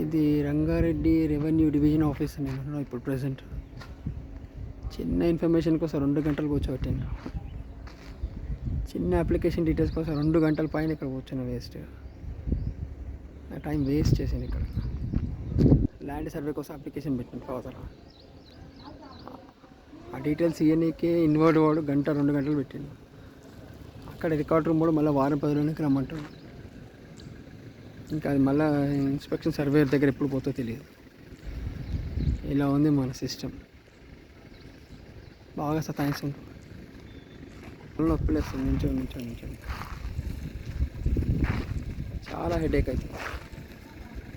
ఇది Rangareddy revenue division office నేను ఇప్పుడు ప్రెసెంట్. చిన్న ఇన్ఫర్మేషన్ కోసం 2 గంటలు కూర్చోబెట్టాను. చిన్న అప్లికేషన్ డీటెయిల్స్ కోసం 2 గంటల పైన ఇక్కడ కూర్చున్న వేస్ట్. నా టైం వేస్ట్ చేశాను ఇక్కడ. ల్యాండ్ సర్వే కోసం అప్లికేషన్ పెట్టాను అవతల. ఆ డీటెయిల్స్ ఇవన్నీకే ఇన్వర్డ్ వాడు 1-2 గంటలు పెట్టాను. అక్కడ రికార్డ్ రూమ్ కూడా మళ్ళీ వారం 10 రోజులకి రమ్మంటాడు. ఇంకా అది మళ్ళీ ఇన్స్పెక్షన్ సర్వేయర్ దగ్గర ఎప్పుడు పోతో తెలియదు. ఇలా ఉంది మన సిస్టమ్. బాగా సతాయిస్తుంది. నొప్పిలేస్తుంది నించొని చాలా హెడేక్ అవుతుంది.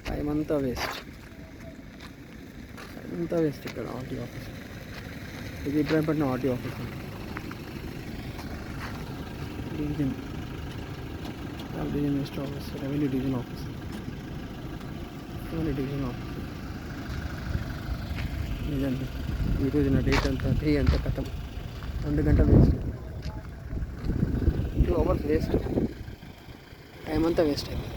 టైం అంతా వేస్ట్ ఇక్కడ ఆర్టీ ఆఫీస్. ఇది Ibrahimpatnam RT office division west office, revenue division office. నిజండి ఈరోజు నా డే అంతా కథం. 2 గంటలు వేస్ట్, 2 అవర్స్ వేస్ట్, టైం అంతా వేస్ట్ అయింది.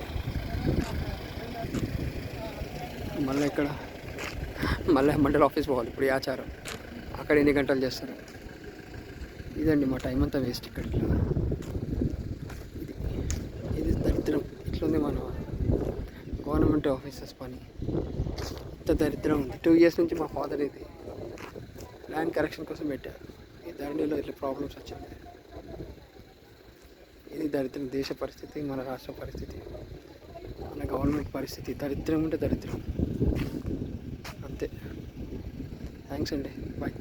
మళ్ళీ మండల ఆఫీస్ పోవాలి ఇప్పుడు ఆచారం. అక్కడ ఎన్ని గంటలు చేస్తారు. ఇదండి మా టైం అంతా వేస్ట్ ఇక్కడ. ఇది దరిద్రం. ఇట్లుంది మన గవర్నమెంట్ ఆఫీసెస్ పని. ఇంత దరిద్రం ఉంది. 2 years నుంచి మా ఫాదర్ ఇది ల్యాండ్ కరెక్షన్ కోసం పెట్టారు. ఈ ధరణిలో ఇట్లా ప్రాబ్లమ్స్ వచ్చింది. ఇది దరిద్రం. దేశ పరిస్థితి, మన రాష్ట్ర పరిస్థితి, మన గవర్నమెంట్ పరిస్థితి దరిద్రం ఉంటే దరిద్రం అంతే. థ్యాంక్స్ అండి, బాయ్.